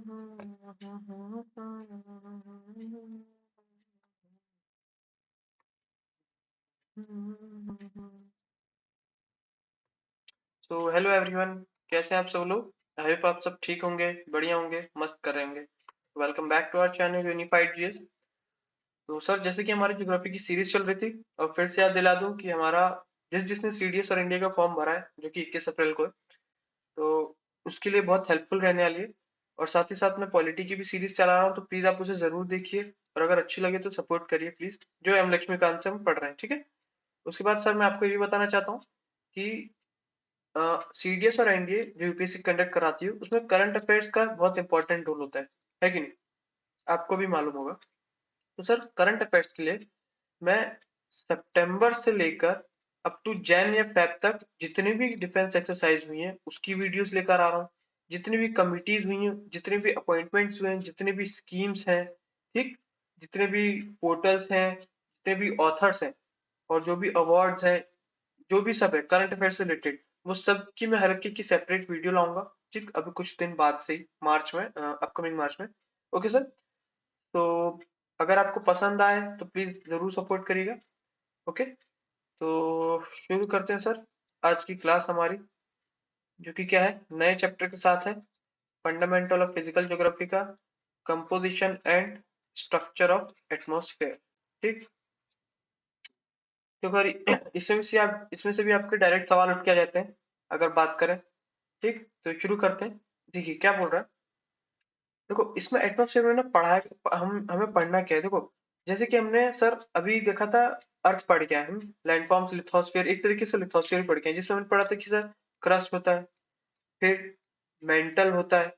तो hello everyone, कैसे हैं आप सब लोग। आई होप आप सब ठीक होंगे, बढ़िया होंगे, मस्त कर रहे होंगे। Welcome back to our channel unified GS. तो सर, जैसे कि हमारी ज्योग्राफी की सीरीज चल रही थी, और फिर से याद दिला दूं कि हमारा जिसने सीडीएस और इंडिया का फॉर्म भरा है, जो कि 21 अप्रैल को है, तो उसके लिए बहुत हेल्पफुल रहने वाली है। और साथ ही साथ मैं पॉलिटी की भी सीरीज चला रहा हूँ, तो प्लीज आप उसे जरूर देखिए, और अगर अच्छी लगे तो सपोर्ट करिए प्लीज, जो एम लक्ष्मीकांत से हम पढ़ रहे हैं, ठीक है। उसके बाद सर मैं आपको ये भी बताना चाहता हूँ कि सीडीएस और एनडीए जो यूपीएससी कंडक्ट कराती है, उसमें करंट अफेयर्स का बहुत इंपॉर्टेंट रोल होता है कि नहीं। आपको भी मालूम होगा। तो सर, करंट अफेयर्स के लिए मैं सितंबर से लेकर अप टू जैन या फेब तक जितनी भी डिफेंस एक्सरसाइज हुई हैं उसकी वीडियोस लेकर आ रहा हूँ। जितनी भी कमिटीज हुई हैं, जितने भी अपॉइंटमेंट्स हुए हैं, जितने भी स्कीम्स हैं, ठीक, जितने भी पोर्टल्स हैं, जितने भी ऑथर्स हैं, और जो भी अवार्ड्स हैं, जो भी सब है करंट अफेयर से रिलेटेड, वो सब की मैं हर एक की सेपरेट वीडियो लाऊंगा, ठीक, अभी कुछ दिन बाद से ही, मार्च में, अपकमिंग मार्च में। Okay sir. तो अगर आपको पसंद आए तो प्लीज जरूर सपोर्ट करिएगा। ओके। तो शुरू करते हैं सर आज की क्लास हमारी, जो कि क्या है, नए चैप्टर के साथ है, फंडामेंटल ऑफ फिजिकल ज्योग्राफी का, composition and structure of atmosphere, ठीक। तो अगर इसमें से भी आपके डायरेक्ट सवाल उठ के आ जाते हैं, अगर बात करें, ठीक। तो शुरू करते हैं। देखिए क्या बोल रहा है। देखो, इसमें एटमॉस्फेयर में ना पढ़ा है, हम हमें पढ़ना क्या है। देखो, जैसे कि हमने सर अभी देखा था, अर्थ पढ़ के आए हम, लैंडफॉर्म्स, लिथोस्फीयर, एक तरीके से लिथोस्फीयर पढ़ के आए, जिसमें हमने पढ़ा था कि सर क्रस्ट होता है, फिर मेंटल होता है,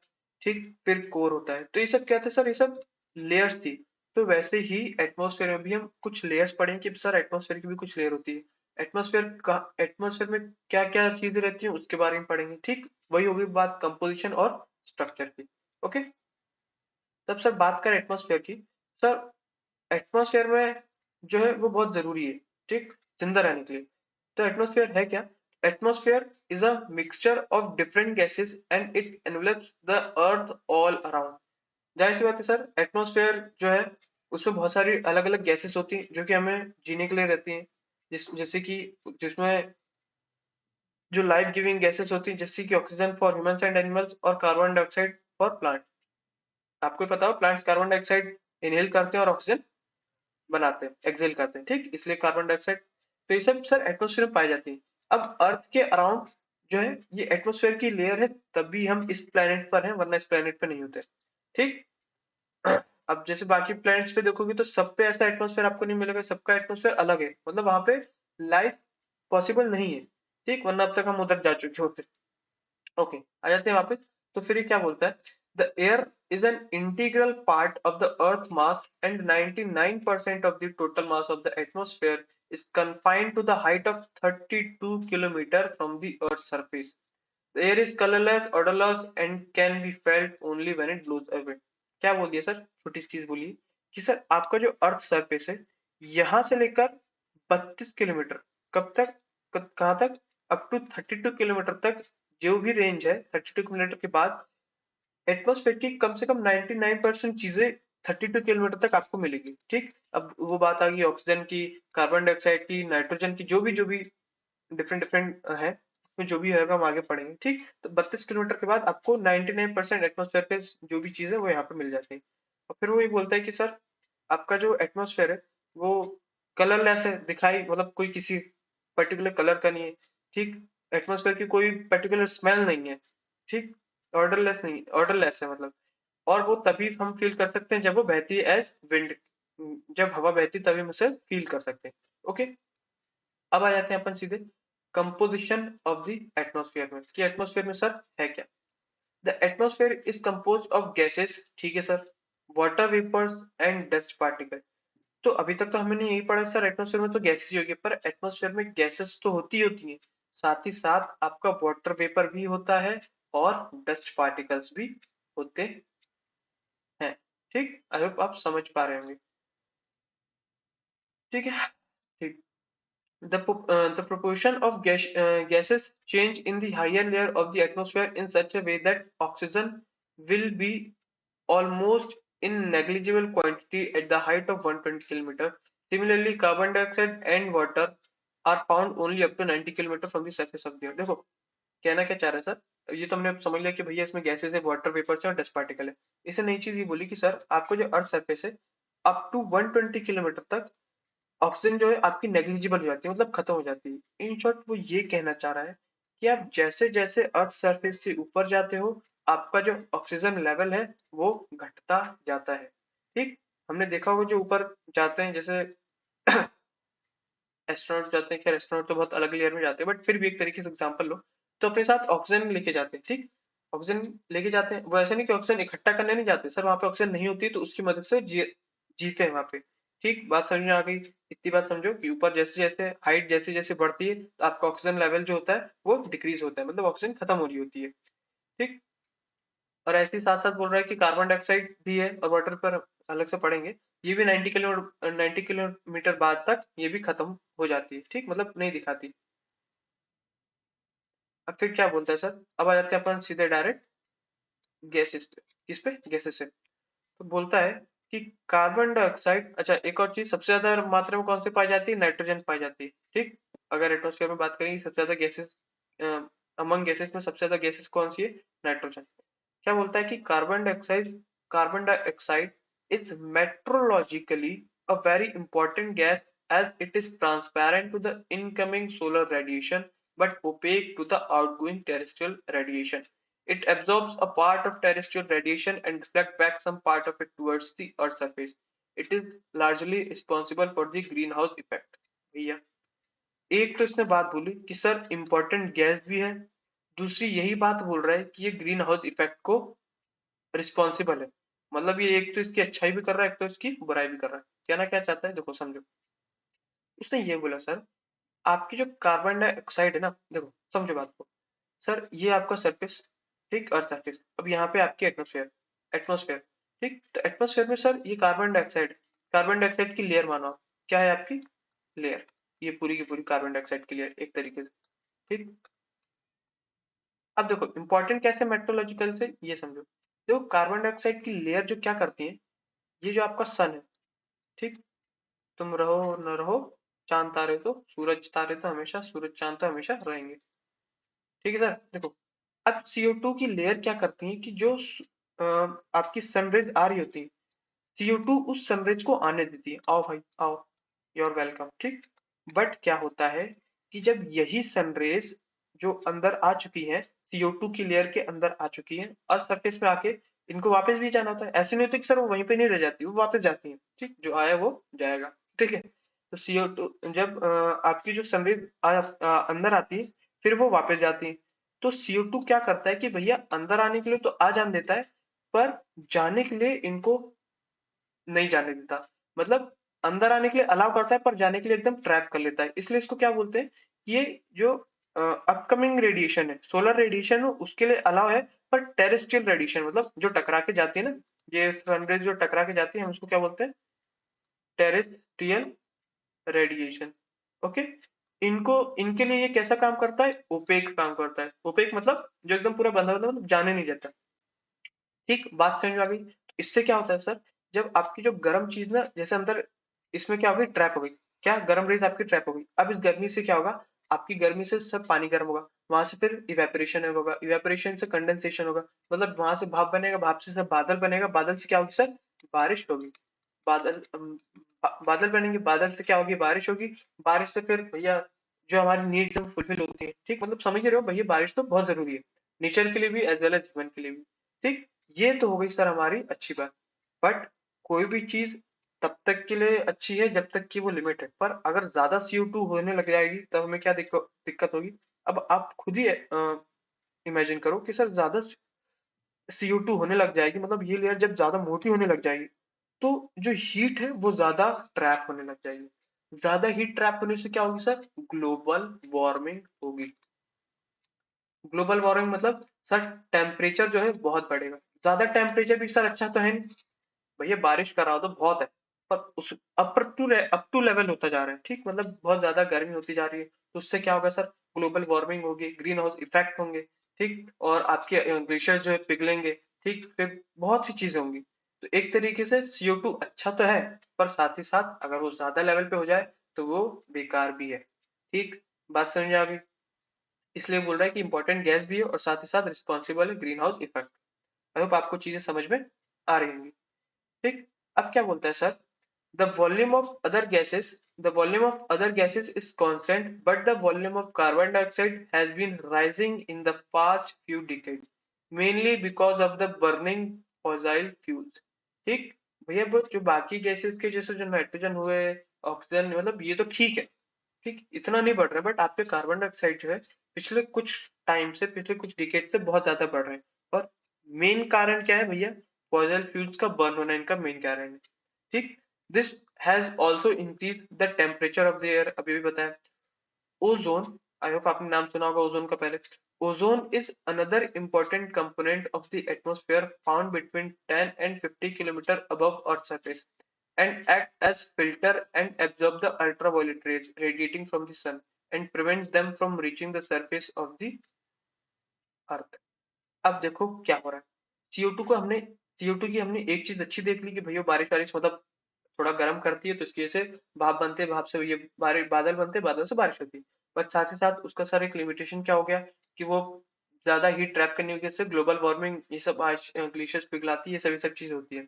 ठीक, फिर कोर होता है। तो ये सब क्या थे सर, ये सब लेयर्स थी। तो वैसे ही एटमॉस्फेयर में भी हम कुछ लेयर्स पढ़ेंगे कि सर एटमॉस्फेयर की भी कुछ लेयर होती है। एटमॉस्फेयर में क्या क्या चीजें रहती हैं उसके बारे में पढ़ेंगे, ठीक। वही होगी बात कंपोजिशन और स्ट्रक्चर की। ओके। तब सर बात करें एटमॉस्फेयर की, सर एटमॉस्फेयर में जो है वो बहुत जरूरी है, ठीक, जिंदा रहने के लिए। तो एटमॉस्फेयर है क्या। Atmosphere is a mixture of different gases and it envelopes the earth all around. जाहिर सी बात है सर, एटमॉस्फेयर जो है उसमें बहुत सारी अलग अलग गैसेस होती हैं जो कि हमें जीने के लिए रहती हैं। जैसे कि जिसमें जो लाइफ गिविंग गैसेस होती हैं, जैसे कि oxygen for humans and animals, और कार्बन डाइऑक्साइड फॉर प्लांट। आपको पता हो, प्लांट्स कार्बन डाइऑक्साइड इनहेल करते हैं और ऑक्सीजन बनाते हैं, एक्सहेल करते हैं, ठीक, इसलिए कार्बन डाइऑक्साइड। तो ये सब सर एटमोस्फेयर में पाई जाती है। अब अर्थ के अराउंड जो है ये एटमोस्फेयर की लेयर है, तभी हम इस प्लेनेट पर हैं, वरना इस प्लेनेट पे नहीं होते, ठीक। अब जैसे बाकी प्लैनेट्स पे देखोगे तो सब पे ऐसा एटमोस्फेयर आपको नहीं मिलेगा, सबका एटमोस्फेयर अलग है, मतलब वहां पे लाइफ पॉसिबल नहीं है, ठीक, वरना अब तक हम उधर जा चुके होते। ओके, आ जाते हैं वापस। तो फिर ये क्या बोलता है, the air is an integral part of the earth mass and 99% of the total mass of the atmosphere is confined to the height of 32 kilometer from the earth's surface. The air is colorless, odorless and can be felt only when it blows away. क्या बोल दिया sir, छोटी सी चीज बोलिए कि sir आपका जो earth surface है, यहां से लेकर 32 किलोमीटर, कब तक, कहां तक, अप टू 32 किलोमीटर तक, जो भी रेंज है 32 किलोमीटर के बाद एटमॉस्फेयर की कम से कम 99% चीजें 32 किलोमीटर तक आपको मिलेगी, ठीक। अब वो बात आ गई ऑक्सीजन की, कार्बन डाइऑक्साइड की, नाइट्रोजन की, जो भी डिफरेंट डिफरेंट है, उसमें जो भी होगा हम आगे पढ़ेंगे, ठीक। तो 32 किलोमीटर के बाद आपको 99% एटमोस्फेयर के जो भी चीज है वो यहाँ पे मिल जाती है। और फिर वो ये बोलता है कि सर आपका जो एटमोस्फेयर है वो कलरलेस है, दिखाई मतलब कोई किसी पर्टिकुलर कलर का नहीं है, ठीक। एटमोस्फेयर की कोई पर्टिकुलर स्मेल नहीं है, ठीक। ऑर्डरलेस नहीं, ऑर्डरलेस है मतलब। और वो तभी हम फील कर सकते हैं जब वो बहती है एज विंड, जब हवा बहती है तभी हम उसे फील कर सकते हैं। ओके। अब आ जाते हैं अपन सीधे कंपोजिशन ऑफ द एटमॉस्फेयर में, कि एटमॉस्फेयर में सर है क्या। The atmosphere is compose of gases, ठीक है sir, water vapours and dust particle. तो अभी तक तो हमने यही पढ़ा सर, एटमॉस्फेयर में तो गैसेस ही होगी, पर एटमॉस्फेयर में गैसेस तो होती हैं, साथ ही साथ आपका वाटर वेपर भी होता है और डस्ट पार्टिकल्स भी होते हैं, ठीक। आई होप आप समझ पा रहे होंगे, ठीक है, ठीक। The proportion of gases change in the higher layer of the atmosphere in such a way that oxygen will be almost in negligible quantity at the height of 120 kilometer. Similarly, carbon dioxide and water are found only up to 90 kilometer from the surface of the earth. देखो कहना क्या चाह रहा है sir, ये तो हमने समझ लिया कि भैया इसमें गैसेस है, वाटर वेपर है और डस्ट पार्टिकल है। इससे नई चीज ये बोली कि सर आपको जो अर्थ सरफेस है अप टू 120 किलोमीटर तक ऑक्सीजन जो है आपकी नेग्लिजिबल हो जाती है, मतलब खत्म हो जाती है। इन शॉर्ट वो ये कहना चाह रहा है कि आप जैसे जैसे अर्थ सरफेस से ऊपर जाते हो आपका जो ऑक्सीजन लेवल है वो घटता जाता है। ठीक, हमने देखा होगा जो ऊपर जाते हैं जैसे एस्ट्रोनॉट जाते हैं, खैर एस्ट्रोनॉट तो बहुत अलग लेयर में जाते हैं बट फिर भी एक तरीके से एग्जांपल लो, तो अपने साथ ऑक्सीजन लेके जाते हैं। ठीक, ऑक्सीजन लेके जाते हैं, वो ऐसे नहीं कि ऑक्सीजन इकट्ठा करने नहीं जाते सर, वहां पे ऑक्सीजन नहीं होती तो उसकी मदद से जीते हैं वहां पे। ठीक, बात समझ में आ गई? इतनी बात समझो कि ऊपर जैसे जैसे हाइट जैसे जैसे बढ़ती है तो आपका ऑक्सीजन लेवल जो होता है वो डिक्रीज होता है, मतलब ऑक्सीजन खत्म हो रही होती है। ठीक, और ऐसे ही साथ साथ बोल रहा है कि कार्बन डाइऑक्साइड भी है और वाटर पर अलग से पढ़ेंगे, ये भी 90 किलोमीटर बाद तक ये भी खत्म हो जाती है। ठीक, मतलब नहीं दिखाती। अब फिर क्या बोलता है सर, अब आ जाते हैं अपन सीधे डायरेक्ट गैसेस पे। किस पे? गैसेस से। तो बोलता है कि कार्बन डाइऑक्साइड, अच्छा एक और चीज, सबसे ज्यादा मात्रा में कौन सी पाई जाती है? नाइट्रोजन पाई जाती है। ठीक, अगर एटमॉस्फेयर में बात करेंगे सबसे ज्यादा गैसेस, अमंग गैसेस में सबसे ज्यादा गैसेस कौन सी है? नाइट्रोजन। क्या बोलता है कि carbon dioxide is meteorologically a very important gas as it is transparent to the incoming solar radiation but opaque to the outgoing terrestrial radiation. It absorbs a part of terrestrial radiation and reflects back some part of it towards the Earth's surface. It is largely responsible for the greenhouse effect. भैया एक तो इसने बात बोली कि sir important gas भी है, दूसरी यही बात बोल रहा है कि ये ग्रीन हाउस इफेक्ट को रिस्पॉन्सिबल है। मतलब ये एक तो इसकी अच्छाई भी कर रहा है, एक तो इसकी बुराई भी कर रहा है। कहना क्या चाहता है देखो समझो, उसने ये बोला सर आपकी जो कार्बन डाइऑक्साइड है ना, देखो समझो बात को, सर ये आपका सरफेस, ठीक, अर्थ सरफेस, अब यहाँ पे आपकी एटमोस्फेयर, एटमोस्फेयर, ठीक, तो एटमोस्फेयर में सर ये कार्बन डाइऑक्साइड की लेयर मानो आप, क्या है आपकी लेयर, ये पूरी की पूरी कार्बन डाइऑक्साइड की लेयर एक तरीके से। ठीक, अब देखो इंपॉर्टेंट कैसे मेट्रोलॉजिकल से ये समझो, देखो कार्बन डाइऑक्साइड की लेयर जो क्या करती है, ये जो आपका सन है, ठीक, तुम रहो न रहो, चांद तारे तो, सूरज तारे तो हमेशा, सूरज चांद तो हमेशा रहेंगे। ठीक है सर, देखो अब CO2 की लेयर क्या करती है कि जो आपकी सनरेज आ रही होती है, CO2 उस सनरेज को आने देती है, आओ भाई आओ, यू आर वेलकम। ठीक, बट क्या होता है कि जब यही सनरेज जो अंदर आ चुकी है, CO2 की लेयर के अंदर आ चुकी है, अर्थ सरफेस पे आके इनको वापस भी जाना होता है, ऐसे नहीं होता कि सर वो वहीं पे नहीं रह जाती, वो वापस जाती है। ठीक, जो आया वो जाएगा। ठीक है, तो CO2 जब आपकी जो सनरेज अंदर आती है फिर वो वापस जाती है, तो CO2 क्या करता है कि भैया अंदर आने के लिए तो आ जान देता है पर जाने के लिए इनको नहीं जाने देता, मतलब अंदर आने के लिए अलाउ करता है पर जाने के लिए एकदम ट्रैप कर लेता है। इसलिए इसको क्या बोलते हैं, ये जो अपकमिंग रेडिएशन है, सोलर रेडिएशन, उसके लिए अलाउ है, पर टेरेस्ट्रियल रेडिएशन मतलब जो टकरा के जाती है ना, ये सनरेज जो टकरा के जाती है हम उसको क्या बोलते हैं? Terrestrial radiation. ओके, इनको इनके लिए ये कैसा काम करता है? ओपेक काम करता है। ओपेक मतलब जो एकदम पूरा बंधा बंधा, मतलब जाने नहीं देता। ठीक, बात समझ में आ गई? इससे क्या होता है सर, जब आपकी जो गर्म चीज ना जैसे अंदर, इसमें क्या हो गई, ट्रैप हो गई, क्या गर्म रेज आपकी ट्रैप हो गई, अब इस गर्मी से क्या होगा, आपकी गर्मी से सब पानी गर्म होगा, वहां से फिर इवेपोरेशन होगा, इवेपोरेशन से कंडेंसेशन होगा, मतलब वहां से भाप बनेगा, भाप से सब बादल बनेगा, बादल से क्या होगी सर, बारिश होगी। बादल बादल बनेंगे, बादल से क्या होगी, बारिश होगी, बारिश से फिर भैया जो हमारी नीड्स है वो फुलफिल होती है। ठीक, मतलब समझ रहे हो भैया, बारिश तो बहुत जरूरी है नेचर के लिए भी एज वेल एज ह्यूमन के लिए भी। ठीक, ये तो हो गई सर हमारी अच्छी बात, बट कोई भी चीज तब तक के लिए अच्छी है जब तक कि वो लिमिट है, पर अगर ज्यादा CO2 होने लग जाएगी तब हमें क्या दिक्कत दिक्कत होगी। अब आप खुद ही इमेजिन करो कि सर ज्यादा CO2 होने लग जाएगी, मतलब ये लेयर जब ज्यादा मोटी होने लग जाएगी तो जो हीट है वो ज्यादा ट्रैप होने लग जाएगी। ज्यादा हीट ट्रैप होने से क्या होगी सर, ग्लोबल वार्मिंग होगी। ग्लोबल वार्मिंग मतलब सर टेम्परेचर जो है बहुत बढ़ेगा। ज्यादा टेम्परेचर भी सर अच्छा तो है नहीं, भैया बारिश करा तो बहुत है, पर उस अप टू लेवल होता जा रहा है। ठीक, मतलब बहुत ज्यादा गर्मी होती जा रही है, तो उससे क्या होगा सर, ग्लोबल वार्मिंग होगी, ग्रीन हाउस इफेक्ट होंगे। ठीक, और आपके ग्लेशियर जो है पिघलेंगे, ठीक, फिर बहुत सी चीजें होंगी। तो एक तरीके से CO2 अच्छा तो है, पर साथ ही साथ अगर वो ज्यादा लेवल पे हो जाए तो वो बेकार भी है। ठीक, बात समझ आ गई। इसलिए बोल रहा है कि इंपॉर्टेंट गैस भी है और साथ ही साथ रिस्पॉन्सिबल है green house effect. I hope आपको चीजें समझ में आ रही होंगी। ठीक, अब क्या बोलता है sir, the volume of other gases the volume of other gases is constant, but the volume of carbon dioxide has been rising in the past few decades, mainly because of the burning fossil fuels। ठीक, भैया वो जो बाकी gases के जैसे जो nitrogen हुए, oxygen, मतलब ये तो ठीक है, ठीक, इतना नहीं बढ़ रहा है, बट आपके कार्बन डाइऑक्साइड जो है पिछले कुछ टाइम से, पिछले कुछ डिकेड से बहुत ज्यादा बढ़ रहे हैं। और मेन कारण क्या है भैया, फॉसिल फ्यूल्स का बर्न होना इनका मेन कारण है। ठीक, this has also increase the temperature of the air, अभी भी बताया। ओजोन, आई होप आपने नाम सुना होगा ओजोन का पहले। Ozone is another important component of the atmosphere found between 10 and 50 kilometer above earth surface and act as filter and absorb the ultraviolet rays radiating from the sun and prevents them from reaching the surface of the earth। अब देखो क्या हो रहा है, CO2 की हमने एक चीज अच्छी देख ली कि भैया बारिश वारिश मतलब थोड़ा गर्म करती है, तो इसकी वजह से भाप बनते, भाप से ये बारिश, बादल बनते, बादल से बारिश होती है। बट साथ ही साथ उसका सर एक लिमिटेशन क्या हो गया कि वो ज्यादा हीट ट्रैप करने की वजह से ग्लोबल वार्मिंग, ये सब आज ग्लेशियर्स पिघलाती है, ये सभी सब चीज होती है।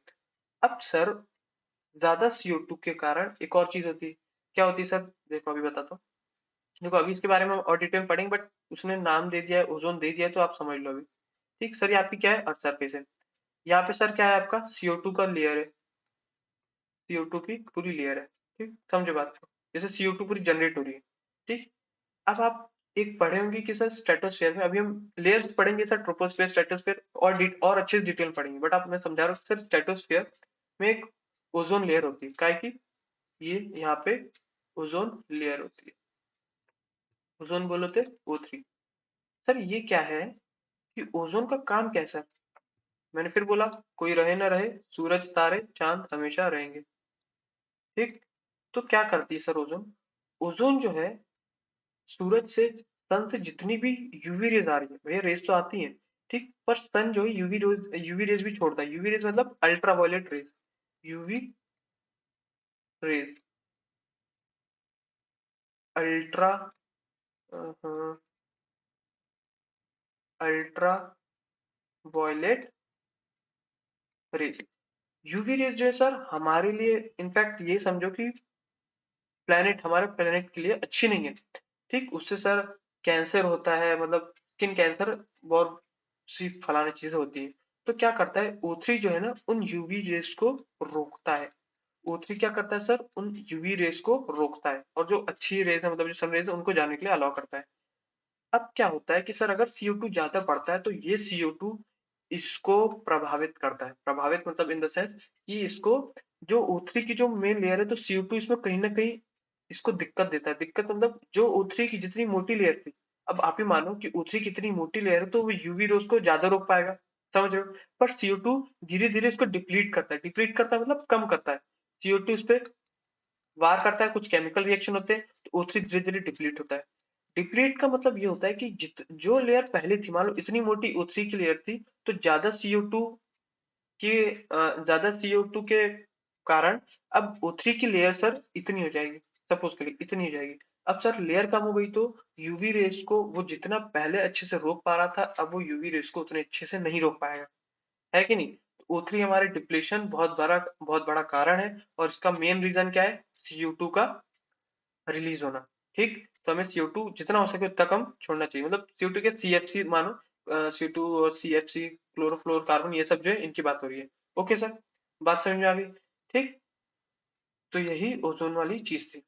अब सर ज्यादा CO2 के कारण एक और चीज होती है, क्या होती है सर, देखो अभी बताता हूँ। देखो अभी इसके बारे में हम और डिटेल में पढ़ेंगे, बट उसने नाम दे दिया है, ओजोन दे दिया है, तो आप समझ लो अभी। ठीक सर, ये आपकी क्या है, अर्थ सरफेस है। यहाँ पे सर क्या है, आपका CO2 का लेयर है, CO2 की पूरी लेयर है। ठीक, समझो बात को, जैसे CO2 पूरी जनरेट हो रही है। ठीक, अब आप एक पढ़े होंगे कि सर स्ट्रेटोस्फेयर में, अभी हम लेयर्स पढ़ेंगे सर, ट्रोपोस्फेयर, स्ट्रेटोस्फेयर और अच्छे से डिटेल पढ़ेंगे, बट आप मैं समझा रहा हूँ सर, स्ट्रेटोस्फेयर में एक ओजोन लेयर होती है, काय की, ये यहाँ पे ओजोन लेयर होती है, ओजोन बोलो थे O3। सर ये क्या है कि ओजोन का काम कैसा है, मैंने फिर बोला, कोई रहे ना रहे, सूरज तारे चांद हमेशा रहेंगे। ठीक, तो क्या करती है सर ओजोन, ओजोन जो है सूरज से, सन से जितनी भी यूवी रेज आ रही है, भैया रेज तो आती है, ठीक, पर सन जो है यूवी रेज भी छोड़ता है। यूवी रेज मतलब ultraviolet rays, UV rays, ultra ultra violet rays. UV rays जो है सर हमारे लिए, इनफैक्ट ये समझो कि हमारे प्लेनेट के लिए अच्छी नहीं है। ठीक, उससे सर कैंसर होता है, मतलब स्किन कैंसर, बहुत सी फलानी चीजें होती है। तो क्या करता है O3 जो है ना, उन यूवी रेस को रोकता है। O3 क्या करता है सर, उन यूवी रेस को रोकता है, और जो अच्छी रेस है, मतलब जो सन रेस है, उनको जाने के लिए अलाउ करता है। अब क्या होता है कि सर अगर CO2 ज्यादा बढ़ता है, तो ये CO2 इसको प्रभावित करता है। प्रभावित मतलब इन द सेंस कि इसको, जो O3 की जो मेन लेयर है, तो CO2 इसमें कहीं ना कहीं इसको दिक्कत देता है। दिक्कत मतलब जो O3 की जितनी मोटी लेयर थी, अब आप ही मानो कि O3 की इतनी मोटी लेयर है, तो वो यूवी रोज को ज्यादा रोक पाएगा, समझ रहे हो। पर CO2 धीरे धीरे इसको डिप्लीट करता है, डिप्लीट करता है मतलब कम करता है। CO2 इस पे वार करता है, कुछ केमिकल रिएक्शन होते हैं, तो O3 धीरे धीरे डिप्लीट होता है। डिप्लीट का मतलब ये होता है कि जो लेयर पहले थी, मान लो इतनी मोटी O3 की लेयर थी, तो ज्यादा CO2 के कारण अब O3 की लेयर सर इतनी हो जाएगी, सपोज के लिए इतनी हो जाएगी। अब सर लेयर कम हो गई, तो यूवी रेस को वो जितना पहले अच्छे से रोक पा रहा था, अब वो यूवी रेस को उतने अच्छे से नहीं रोक पाएगा, है कि नहीं। O3 हमारे डिप्लेशन बहुत बड़ा कारण है, और इसका मेन रीजन क्या है, CO2 का रिलीज होना। ठीक, तो हमें CO2 जितना हो सके उतना कम छोड़ना चाहिए, मतलब CO2 के CFC मानो, CO2 और CFC, क्लोरोफ्लोर कार्बन, ये सब जो है इनकी बात हो रही है। ओके सर, बात समझ में आ गई। ठीक, तो यही ओजोन वाली चीज थी।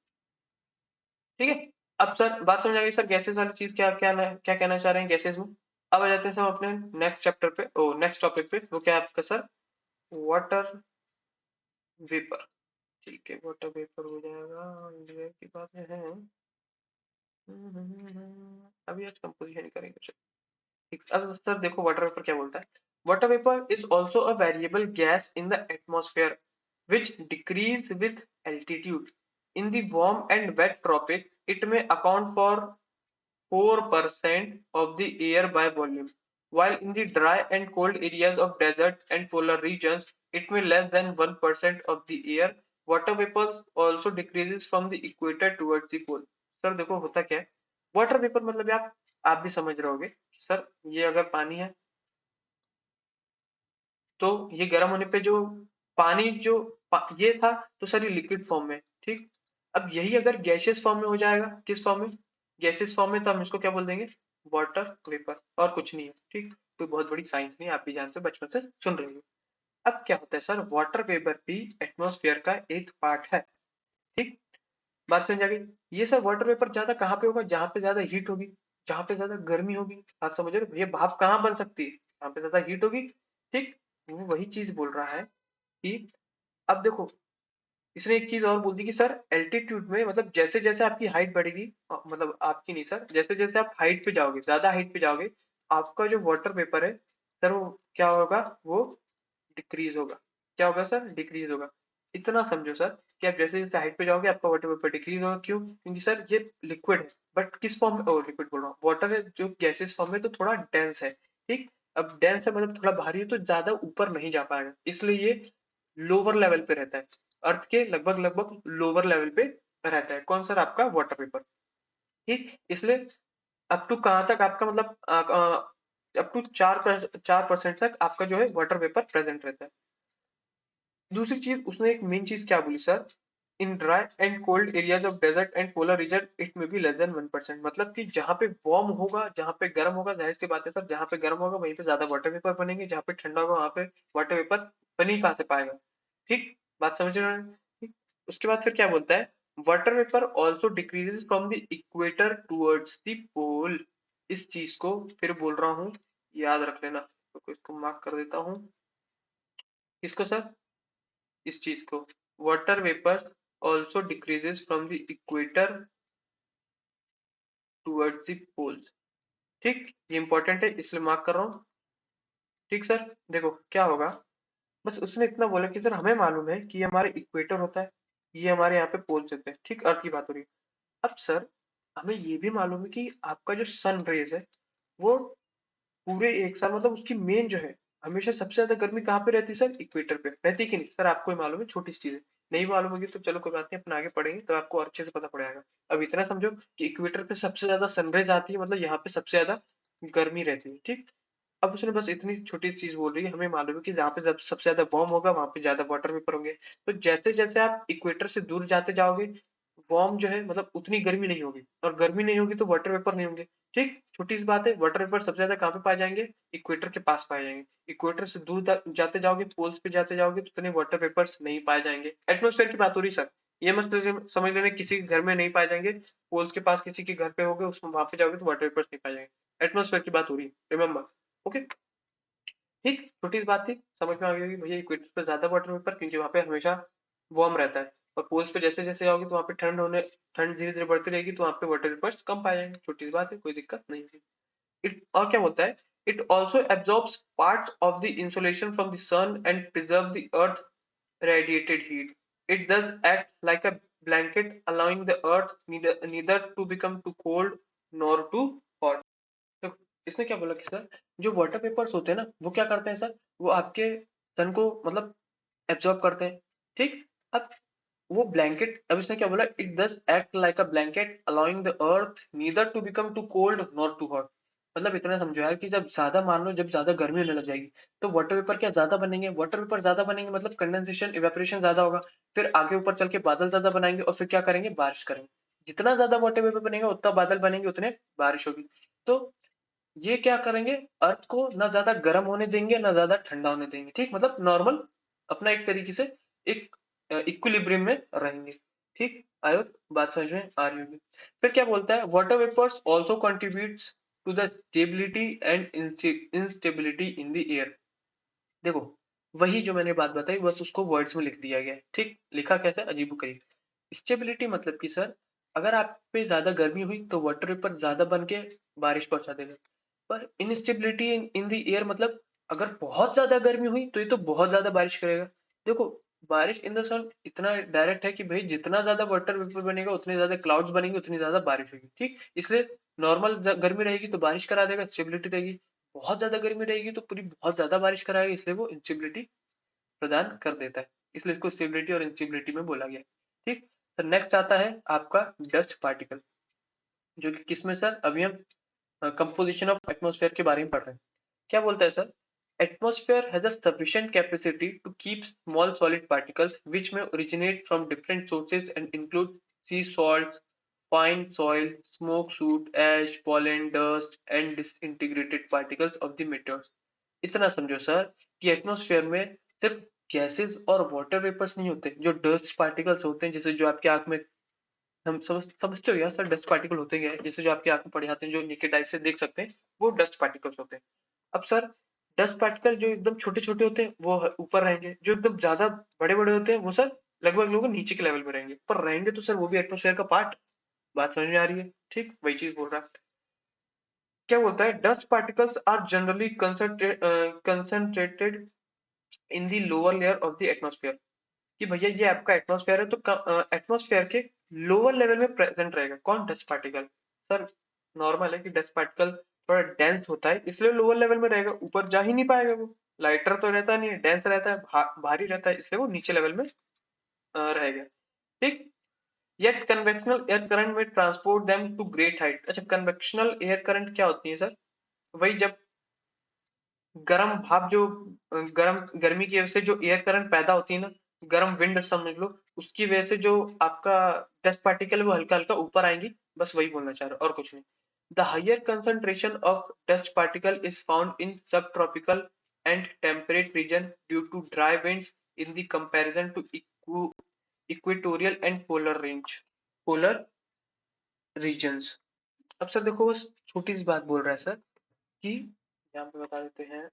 ठीक है, अब सर बात समझ आ गई सर, गैसेस वाली चीज क्या क्या क्या कहना चाह रहे हैं गैसेस में। अब आ जाते हैं सर अपने नेक्स्ट चैप्टर पे, ओ नेक्स्ट टॉपिक पे, वो क्या है आपका सर, वाटर वेपर। ठीक है, वाटर वेपर हो जाएगा, ये की बात है। अभी आज कंपोजिशन ही करेंगे। ठीक, अब सर देखो वाटर वेपर क्या बोलता है। Water vapour is also a variable gas in the atmosphere which decrease with altitude. In the warm and wet tropics, it may account for 4% of the air by volume. while in the dry and cold areas of desert and polar regions it may less than 1% of the air. Water vapor also decreases from the equator towards the pole. Sir देखो होता क्या है, water vapour मतलब आप भी समझ रहे होगे सर, ये अगर पानी है तो ये गर्म होने पे जो पानी ये था तो सर ये लिक्विड फॉर्म में, ठीक। अब यही अगर गैसियस फॉर्म में हो जाएगा, किस फॉर्म में, गैसियस फॉर्म में, तो हम इसको क्या बोल देंगे, वाटर वेपर, और कुछ नहीं है, ठीक। कोई बहुत बड़ी साइंस नहीं है, आप भी जानते हो, बचपन से सुन रहे हो। अब क्या होता है सर, वाटर वेपर भी एटमॉस्फेयर का एक पार्ट है, ठीक। बात समझ आ गई। ये सर वाटर वेपर ज्यादा कहाँ पे होगा, जहाँ पे ज्यादा हीट होगी, जहाँ पे ज्यादा गर्मी होगी, बात समझ रहे हो, ये भाप कहाँ बन सकती है, जहाँ पे ज्यादा हीट होगी, ठीक। वो वही चीज बोल रहा है कि अब देखो, इसने एक चीज और बोल दी कि सर एल्टीट्यूड में, मतलब जैसे जैसे आपकी हाइट बढ़ेगी, मतलब आपकी नहीं सर, जैसे जैसे आप हाइट पे जाओगे, ज्यादा हाइट पे जाओगे, आपका जो वाटर वेपर है सर वो क्या होगा, वो डिक्रीज होगा। क्या होगा सर, डिक्रीज होगा। इतना समझो सर कि आप जैसे जैसे हाइट पे जाओगे आपका वाटर वेपर डिक्रीज होगा, क्यों, क्योंकि सर ये लिक्विड है, बट किस फॉर्म में, ओ लिक्विड बोल रहा हूँ, वाटर है जो गैसेस फॉर्म में, तो थोड़ा डेंस है, ठीक। अब डेंस है मतलब थोड़ा भारी है, तो ज्यादा ऊपर नहीं जा पाएगा, इसलिए ये लोअर लेवल पे रहता है, अर्थ के लगभग लगभग लोअर लेवल पे रहता है। कौन सर, आपका वाटर वेपर, ठीक। इसलिए अप टू कहाँ तक आपका मतलब अप टू 4% तक आपका जो है वाटर वेपर प्रेजेंट रहता है। दूसरी चीज उसने एक मेन चीज क्या बोली sir, in dry and cold areas of desert and polar region it may be less than 1%, मतलब कि जहाँ पे वार्म होगा, जहाँ पे गर्म होगा, जाहिर सी बात है सर, जहाँ पे गर्म होगा वहीं पे ज्यादा वाटर वेपर बनेंगे, जहाँ पे ठंडा होगा वहां पे वाटर वेपर बन ही कहाँ से पाएगा, ठीक। बात समझ रहे हैं, ठीक। उसके बाद फिर क्या बोलता है, water vapour also decreases from the equator towards the pole. इस चीज को फिर बोल रहा हूँ, याद रख लेना, तो इसको मार्क कर देता हूँ, किसको सर, इस चीज को, water vapour also decreases from the equator towards the poles, ठीक। ये इंपॉर्टेंट है इसलिए मार्क कर रहा हूँ, ठीक सर। देखो क्या होगा, बस उसने इतना बोला कि सर हमें मालूम है कि ये हमारे इक्वेटर होता है, ये हमारे यहाँ पे पोल्स होते हैं, ठीक, अर्थ की बात हो रही है। अब सर हमें ये भी मालूम है कि आपका जो सन रेज है वो पूरे एक साल, मतलब उसकी मेन जो है, हमेशा सबसे ज्यादा गर्मी कहाँ पे रहती है सर, इक्वेटर पे रहती है कि नहीं सर, आपको ही मालूम है, छोटी सी चीज है, नहीं मालूम होगी तो चलो कोई बात नहीं, अपन आगे पढ़ेंगे तो आपको और अच्छे से पता पड़ेगा। अब इतना समझो कि इक्वेटर पे सबसे ज्यादा सनराइज आती है, मतलब यहाँ पे सबसे ज्यादा गर्मी रहती है, ठीक। अब उसने बस इतनी छोटी चीज बोल रही है, हमें मालूम है कि जहाँ पे सबसे ज्यादा वार्म होगा वहां पे ज्यादा वाटर वेपर होंगे, तो जैसे जैसे आप इक्वेटर से दूर जाते जाओगे, वार्म जो है मतलब उतनी गर्मी नहीं होगी, और गर्मी नहीं होगी तो वाटर वेपर नहीं होंगे, ठीक। छोटी सी बात है, वाटर वेपर सबसे ज्यादा कहाँ पे पाए जाएंगे, इक्वेटर के पास पाए जाएंगे। इक्वेटर से दूर जाते जाओगे, पोल्स पे जाते जाओगे, तो उतने वाटर वेपर्स नहीं पाए जाएंगे। एटमोस्फेयर की बात हो रही सर, ये मत समझ लेना किसी के घर में नहीं पाए जाएंगे, पोल्स के पास किसी के घर पे होगे, उसमें वहां पे जाओगे तो वाटर वेपर्स नहीं पाए जाएंगे, एटमोस्फेयर की बात हो रही है, रिमेम्बर, ओके, ठीक। छोटी सी बात थी, समझ में आ गई होगी भैया, इक्वेटर पे ज्यादा वाटर वेपर क्योंकि वहां पे हमेशा वार्म रहता है, और पोल्स पे जैसे जैसे जाओगे तो वहां पे ठंड धीरे धीरे बढ़ती रहेगी, तो वहां पे वाटर वेपर्स कम पाए जाएंगे, छोटी सी बात है, कोई दिक्कत नहीं है। इट और क्या बोलता है, it also absorbs parts of the insulation from the sun and preserve the earth radiated heat. It does act like a blanket, allowing the earth neither to become too cold nor too hot. तो इसने क्या बोला कि sir जो water papers होते हैं ना वो क्या करते हैं सर, वो आपके सन को मतलब एब्जॉर्ब करते हैं, ठीक। अब वो ब्लैंकेट, अब इसने क्या बोला, it does act like a blanket allowing the earth neither to become too cold not too hot. मतलब इतना समझो यार कि जब ज्यादा, मान लो जब ज्यादा गर्मी होने लग जाएगी तो वाटर वेपर क्या ज्यादा बनेंगे, वाटर वेपर ज्यादा बनेंगे मतलब कंडेंसेशन इवेपोरेशन ज्यादा होगा, फिर आगे ऊपर चल के बादल ज्यादा बनाएंगे, और फिर क्या करेंगे, बारिश करेंगे। जितना ज्यादा वाटर वेपर बनेगा उतना बादल बनेंगे, उतने बारिश होगी। तो ये क्या करेंगे, अर्थ को ना ज्यादा गर्म होने देंगे ना ज्यादा ठंडा होने देंगे, ठीक, मतलब नॉर्मल अपना एक तरीके से एक इक्विलिब्रियम में रहेंगे, ठीक। आई होप बात समझ में आ रही होगी। फिर क्या बोलता है, water vapours also contributes to the stability and instability in the air. देखो वही जो मैंने बात बताई बस उसको वर्ड्स में लिख दिया गया है, ठीक। लिखा कैसे, अजीबोगरीब। स्टेबिलिटी मतलब कि सर अगर आप पे ज्यादा गर्मी हुई तो वाटर वेपर ज्यादा बन के बारिश पहुंचा देगा, पर इनस्टेबिलिटी इन द एयर मतलब अगर बहुत ज्यादा गर्मी हुई तो ये तो बहुत ज्यादा बारिश करेगा। देखो बारिश इन द सन इतना डायरेक्ट है कि भाई जितना ज्यादा वाटर वेपर बनेगा उतने ज्यादा क्लाउड्स बनेंगे, उतनी ज्यादा बारिश होगी, ठीक। इसलिए नॉर्मल गर्मी रहेगी तो बारिश करा देगा, स्टेबिलिटी रहेगी। बहुत ज्यादा गर्मी रहेगी तो पूरी बहुत ज्यादा बारिश कराएगा, इसलिए वो इंस्टेबिलिटी प्रदान कर देता है, इसलिए इसको स्टेबिलिटी और इंस्टेबिलिटी में बोला गया। ठीक। तो नेक्स्ट आता है आपका डस्ट पार्टिकल, जो कि किसमें सर, अभी हम कंपोजिशन ऑफ एटमॉस्फेयर के बारे में पढ़ रहे हैं। क्या बोलता है sir, atmosphere has a sufficient capacity to keep small solid particles which may originate from different sources and include sea salts, fine soil, smoke soot, ash, pollen, dust and disintegrated particles of the meteors। इतना समझो sir कि atmosphere में सिर्फ gases और water vapours नहीं होते, जो dust particles होते हैं, जैसे जो आपकी आंख में, हम समझते हो यार सर, डस्ट पार्टिकल होते क्या है, जैसे जो आपकी आंख में पड़े जाते हैं, जो नेकेड आई से देख सकते हैं, वो डस्ट पार्टिकल्स होते हैं। अब सर डस्ट पार्टिकल जो एकदम छोटे छोटे होते हैं वो ऊपर रहेंगे, जो एकदम ज्यादा बड़े बड़े होते हैं वो सर लगभग लोग नीचे के लेवल पे रहेंगे, पर रहेंगे तो सर वो भी एटमोसफेयर का पार्ट। बात समझ में आ रही है? ठीक वही चीज बोल रहा है। क्या बोलता है, dust particles are generally concentrated in the lower layer of the atmosphere. कि भैया ये आपका एटमॉस्फेयर है तो एटमॉस्फेयर के लोअर लेवल में प्रेजेंट रहेगा कौन, डस्ट पार्टिकल। सर नॉर्मल है कि डस्ट पार्टिकल थोड़ा डेंस होता है, इसलिए लोअर लेवल में रहेगा, ऊपर जा ही नहीं पाएगा वो। लाइटर तो रहता नहीं है, डेंस रहता है, भारी रहता है, इसलिए वो नीचे लेवल में रहेगा। ठीक। Yet convectional air current may transport them to great height. अच्छा, कन्वेक्शनल एयर करंट क्या होती है सर, वही जब गर्म भाप जो गर्म गर्मी की वजह से जो एयर करंट पैदा होती है ना, गर्म विंड समझ लो, उसकी वजह से जो आपका डस्ट पार्टिकल है वो हल्का हल्का ऊपर आएंगी, बस वही बोलना चाह रहा हूँ और कुछ नहीं। The higher concentration of dust particle is found in sub tropical and temperate region due to dry winds in the comparison to equatorial and polar regions. अब सर देखो, बस छोटी सी बात बोल रहा है सर कि यहाँ पे बता देते हैं।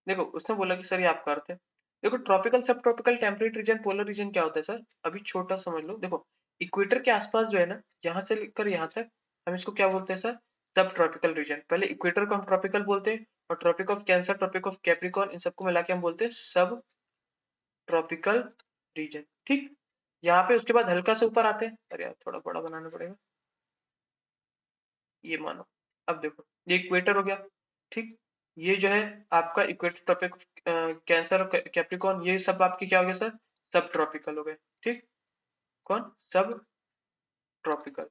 देखो उसने बोला कि सर ये आपका अर्थ है। देखो ट्रॉपिकल सब tropical temperate region polar region क्या होता है सर, अभी छोटा समझ लो। देखो इक्वेटर के आसपास जो है ना, यहाँ से लेकर यहाँ तक, हम इसको क्या बोलते हैं सर, सब ट्रॉपिकल रीजन। पहले इक्वेटर को हम ट्रॉपिकल बोलते हैं, और tropic of cancer, tropic of capricorn, इन सबको मिला के हम बोलते हैं सब ट्रॉपिकल रीजन। ठीक। यहाँ पे उसके बाद हल्का से ऊपर आते हैं, अरे यार थोड़ा बड़ा बनाना पड़ेगा, ये मानो। अब देखो ये इक्वेटर हो गया। ठीक। ये जो है आपका इक्वेटर, ट्रॉपिक, कैंसर और कैप्रिकॉर्न, ये सब आपके क्या हो गए सर, सब ट्रॉपिकल हो गए। ठीक। कौन, सब ट्रॉपिकल।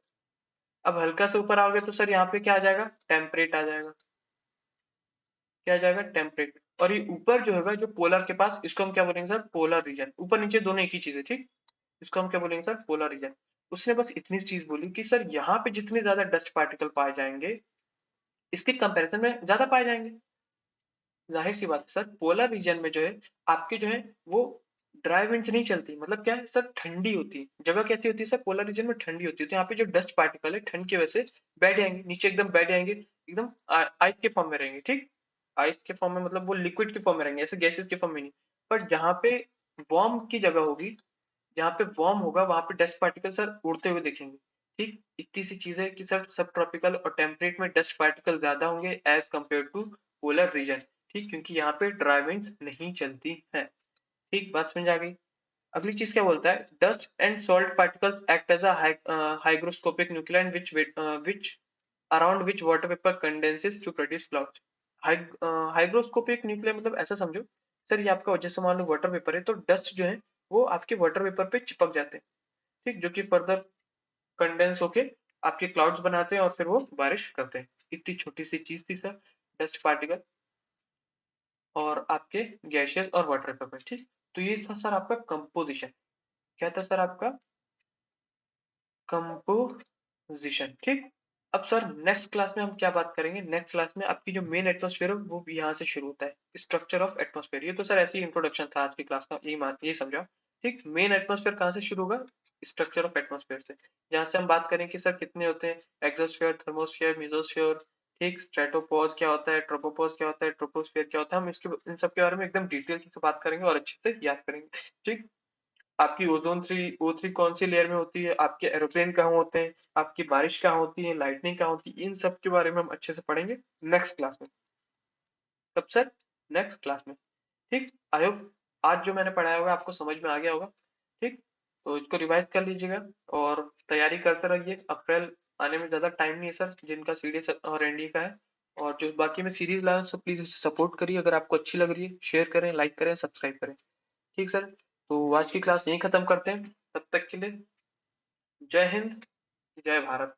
अब हल्का से ऊपर आओगे तो सर यहाँ पे क्या आ जाएगा, टेम्परेट आ जाएगा। क्या आ जाएगा, टेम्परेट। और ये ऊपर जो होगा, जो पोलर के पास, इसको हम क्या बोलेंगे सर, पोलर रीजन। ऊपर नीचे दोनों एक ही चीज है। ठीक। इसको हम क्या बोलेंगे सर, पोलर रीजन। उसने बस इतनी चीज बोली कि सर यहाँ पे जितने ज्यादा डस्ट पार्टिकल पाए जाएंगे, इसके कंपैरिजन में ज्यादा पाए जाएंगे। जाहिर सी बात है सर, पोलर रीजन में जो है आपके जो है वो ड्राई विंड्स नहीं चलती, मतलब क्या है सर, ठंडी होती है जगह। कैसी होती है सर, पोलर रीजन में ठंडी होती है, तो यहाँ पे जो डस्ट पार्टिकल है ठंड की वजह से बैठ जाएंगे नीचे, एकदम बैठ जाएंगे, एकदम आइस के फॉर्म में रहेंगे। ठीक। आइस के फॉर्म में मतलब वो लिक्विड के फॉर्म में रहेंगे, ऐसे गैसेस के फॉर्म में नहीं। पर जहाँ पे वार्म की जगह होगी, जहाँ पे वार्म होगा, वहां पे डस्ट पार्टिकल सर उड़ते हुए दिखेंगे। ठीक। इतनी सी चीज है कि सर सब ट्रॉपिकल और टेम्परेट में डस्ट पार्टिकल ज्यादा होंगे as compare to polar region. ठीक, क्योंकि यहाँ पे ड्राई विंड्स नहीं चलती है। ठीक, बात समझ आ गई। अगली चीज क्या बोलता है, dust and salt particles act as a hygroscopic nuclei which around which water vapor condenses to produce clouds। Hygroscopic nuclear मतलब ऐसा समझो सर, ये आपका जैसे मान लो वाटर वेपर है, तो डस्ट जो है वो आपके वाटर वेपर पे चिपक जाते हैं। ठीक, जो कि फर्दर कंडेंस होके आपके क्लाउड्स बनाते हैं और फिर वो बारिश करते हैं। इतनी छोटी सी चीज थी सर, डस्ट पार्टिकल और आपके गैसेस और वाटर वेपर। ठीक। तो ये था सर आपका कंपोजिशन। क्या था सर आपका, कंपोजिशन। ठीक। अब सर नेक्स्ट क्लास में हम क्या बात करेंगे, नेक्स्ट क्लास में आपकी जो मेन एटमॉस्फेयर है वो भी यहाँ से शुरू होता है, स्ट्रक्चर ऑफ एटमॉस्फेयर। ये तो सर ऐसी इंट्रोडक्शन था आज की क्लास का, यही समझा। ठीक, मेन एटमॉस्फेयर कहाँ से शुरू होगा, स्ट्रक्चर ऑफ एटमॉस्फेयर से। जहाँ से हम बात करें कि सर कितने होते हैं, एक्सोस्फेयर, थर्मोस्फेयर, मेसोस्फेयर। ठीक, स्ट्रेटोपोज क्या होता है, ट्रोपोपोज क्या होता है, ट्रोपोस्फेयर क्या होता है, हम इसके इन सब के बारे में एकदम डिटेल से बात करेंगे और अच्छे से याद करेंगे। ठीक। आपकी O3 कौन सी लेयर में होती है, आपके एरोप्लेन कहाँ होते हैं, आपकी बारिश कहाँ होती है, लाइटनिंग कहाँ होती है, इन सब के बारे में हम अच्छे से पढ़ेंगे नेक्स्ट क्लास में। तब सर नेक्स्ट क्लास में। ठीक। आई होप आज जो मैंने पढ़ाया होगा आपको समझ में आ गया होगा। ठीक। तो इसको रिवाइज कर लीजिएगा और तैयारी करते रहिए। अप्रैल आने में ज़्यादा टाइम नहीं है सर, जिनका सीडीएस और एनडीए का है। और जो बाकी मैं सीरीज लाया हूँ, सब प्लीज़ उसे सपोर्ट करिए। अगर आपको अच्छी लग रही है, शेयर करें, लाइक करें, सब्सक्राइब करें। ठीक सर, तो आज की क्लास यहीं ख़त्म करते हैं। तब तक के लिए जय हिंद, जय भारत।